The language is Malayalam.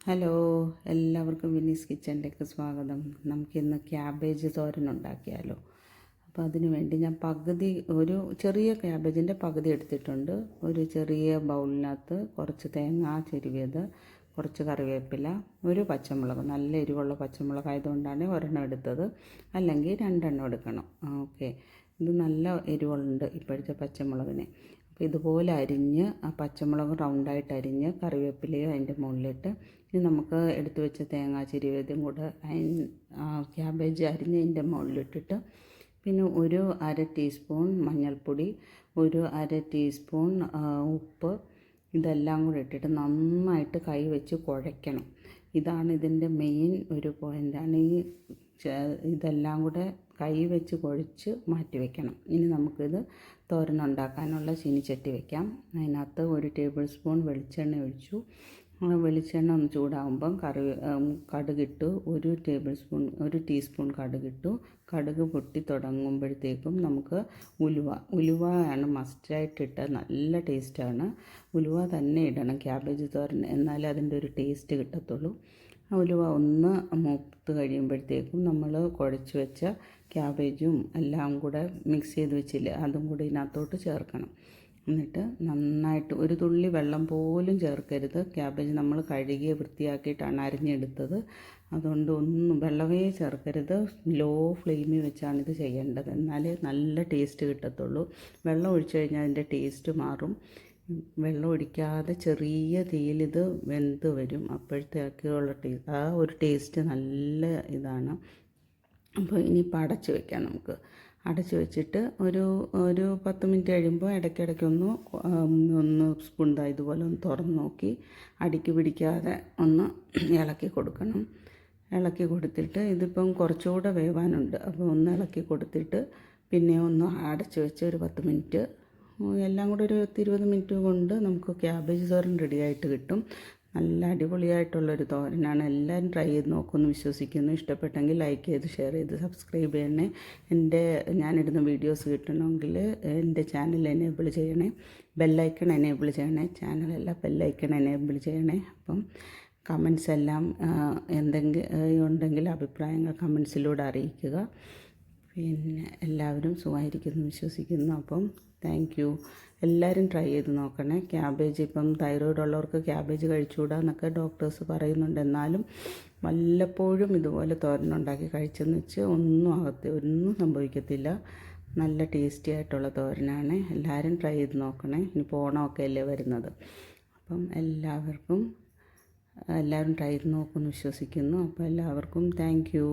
ഹലോ, എല്ലാവർക്കും വിനീസ് കിച്ചണിലേക്ക് സ്വാഗതം. നമുക്കിന്ന് ക്യാബേജ് തോരൻ ഉണ്ടാക്കിയാലോ. അപ്പോൾ അതിന് വേണ്ടി ഞാൻ ഒരു ചെറിയ ക്യാബേജിൻ്റെ പകുതി എടുത്തിട്ടുണ്ട്. ഒരു ചെറിയ ബൗളിനകത്ത് കുറച്ച് തേങ്ങ ചിരുവിയത്, കുറച്ച് കറിവേപ്പില, ഒരു പച്ചമുളക്, നല്ല എരിവുള്ള പച്ചമുളക് ആയതുകൊണ്ടാണ് ഒരെണ്ണം എടുത്തത്, അല്ലെങ്കിൽ രണ്ടെണ്ണം എടുക്കണം. ഓക്കെ, ഇത് നല്ല എരിവുണ്ട് ഇപ്പോഴത്തെ പച്ചമുളകിന്. അപ്പോൾ ഇതുപോലെ അരിഞ്ഞ് ആ പച്ചമുളക് റൗണ്ടായിട്ട് അരിഞ്ഞ് കറിവേപ്പിലയും അതിൻ്റെ മുകളിലിട്ട്, ഇനി നമുക്ക് എടുത്തു വെച്ച തേങ്ങ ചിരുവിയതും കൂടെ ക്യാബേജ് അരിഞ്ഞതിൻ്റെ മുകളിലിട്ടിട്ട്, പിന്നെ ഒരു അര ടീസ്പൂൺ മഞ്ഞൾപ്പൊടി, ഒരു അര ടീസ്പൂൺ ഉപ്പ്, ഇതെല്ലാം കൂടെ ഇട്ടിട്ട് നന്നായിട്ട് കൈ വെച്ച് കുഴയ്ക്കണം. ഇതാണ് ഇതിൻ്റെ മെയിൻ ഒരു പോയിൻ്റാണ്. ഇതെല്ലാം കൂടെ കൈ വെച്ച് കുഴച്ച് മാറ്റി വയ്ക്കണം. ഇനി നമുക്കിത് തോരനുണ്ടാക്കാനുള്ള ചീനിച്ചട്ടി വയ്ക്കാം. അതിനകത്ത് ഒരു ടേബിൾ സ്പൂൺ വെളിച്ചെണ്ണ ഒഴിച്ചു. വെളിച്ചെണ്ണ ഒന്ന് ചൂടാകുമ്പം കടുകിട്ടു. ഒരു ടീസ്പൂൺ കടുകിട്ടു. കടുക് പൊട്ടി തുടങ്ങുമ്പോഴത്തേക്കും നമുക്ക് ഉലുവയാണ് മസ്റ്റായിട്ടിട്ട് നല്ല ടേസ്റ്റാണ്. ഉലുവ തന്നെ ഇടണം ക്യാബേജ് തോരൻ, എന്നാലേ അതിൻ്റെ ഒരു ടേസ്റ്റ് കിട്ടത്തുള്ളൂ. ഉലുവ ഒന്ന് മൂത്ത് കഴിയുമ്പോഴത്തേക്കും നമ്മൾ കുഴച്ച് വെച്ച ക്യാബേജും എല്ലാം കൂടെ മിക്സ് ചെയ്ത് വെച്ചില്ലേ, അതും കൂടി ഇതിനകത്തോട്ട് ചേർക്കണം. എന്നിട്ട് നന്നായിട്ട് ഒരു തുള്ളി വെള്ളം പോലും ചേർക്കരുത്. ക്യാബേജ് നമ്മൾ കഴുകി വൃത്തിയാക്കിയിട്ടാണ് അരിഞ്ഞെടുത്തത്, അതുകൊണ്ട് ഒന്നും വെള്ളമേ ചേർക്കരുത്. ലോ ഫ്ലെയിമിൽ വെച്ചാണ് ഇത് ചെയ്യേണ്ടത്, എന്നാലേ നല്ല ടേസ്റ്റ് കിട്ടത്തുള്ളൂ. വെള്ളം ഒഴിച്ചു കഴിഞ്ഞാൽ അതിൻ്റെ ടേസ്റ്റ് മാറും. വെള്ളം ഒഴിക്കാതെ ചെറിയ തീയിലിത് വെന്ത് വരും. അപ്പോഴത്തേക്കുള്ള ആ ഒരു ടേസ്റ്റ് നല്ല ഇതാണ്. അപ്പോൾ ഇനിയിപ്പോൾ അടച്ച് വയ്ക്കാം. നമുക്ക് അടച്ച് വെച്ചിട്ട് ഒരു 10 മിനിറ്റ് കഴിയുമ്പോൾ ഇടയ്ക്കിടയ്ക്ക് ഒന്ന് സ്പൂൺ ഇതുപോലെ ഒന്ന് തുറന്ന് നോക്കി അടിക്ക് പിടിക്കാതെ ഒന്ന് ഇളക്കി കൊടുക്കണം. ഇളക്കി കൊടുത്തിട്ട് ഇതിപ്പം കുറച്ചുകൂടെ വേവാനുണ്ട്, അപ്പോൾ ഒന്ന് ഇളക്കി കൊടുത്തിട്ട് പിന്നെ ഒന്ന് അടച്ച് വെച്ച് ഒരു 10 മിനിറ്റ്, എല്ലാം കൂടെ ഒരു 20 മിനിറ്റ് കൊണ്ട് നമുക്ക് ക്യാബേജ് തോരൻ റെഡിയായിട്ട് കിട്ടും. നല്ല അടിപൊളിയായിട്ടുള്ളൊരു തോരനാണ്. എല്ലാവരും ട്രൈ ചെയ്ത് നോക്കുമെന്ന് വിശ്വസിക്കുന്നു. ഇഷ്ടപ്പെട്ടെങ്കിൽ ലൈക്ക് ചെയ്ത് ഷെയർ ചെയ്ത് സബ്സ്ക്രൈബ് ചെയ്യണേ. ഞാനിടുന്ന വീഡിയോസ് കിട്ടണമെങ്കിൽ എൻ്റെ ചാനൽ എനേബിൾ ചെയ്യണേ, ബെല്ലൈക്കൺ എനേബിൾ ചെയ്യണേ. ചാനലല്ല, ബെല്ലൈക്കൺ എനേബിൾ ചെയ്യണേ. അപ്പം കമൻസ് എല്ലാം എന്തെങ്കിലും ഉണ്ടെങ്കിൽ അഭിപ്രായങ്ങൾ കമൻസിലൂടെ അറിയിക്കുക. പിന്നെ എല്ലാവരും സുഖമായിരിക്കുന്നു വിശ്വസിക്കുന്നു. അപ്പം താങ്ക് യു. എല്ലാവരും ട്രൈ ചെയ്ത് നോക്കണേ. ക്യാബേജ് ഇപ്പം തൈറോയ്ഡ് ഉള്ളവർക്ക് ക്യാബേജ് കഴിച്ചുകൂടാ എന്നൊക്കെ ഡോക്ടേഴ്സ് പറയുന്നുണ്ട്. എന്നാലും വല്ലപ്പോഴും ഇതുപോലെ തോരനുണ്ടാക്കി കഴിച്ചെന്ന് വെച്ച് ഒന്നും സംഭവിക്കത്തില്ല. നല്ല ടേസ്റ്റി ആയിട്ടുള്ള തോരനാണ്. എല്ലാവരും ട്രൈ ചെയ്ത് നോക്കണേ. ഇനി ഓണമൊക്കെ അല്ലേ വരുന്നത്. അപ്പം എല്ലാവരും ട്രൈ ചെയ്ത് നോക്കുമെന്ന് വിശ്വസിക്കുന്നു. അപ്പോൾ എല്ലാവർക്കും താങ്ക് യു.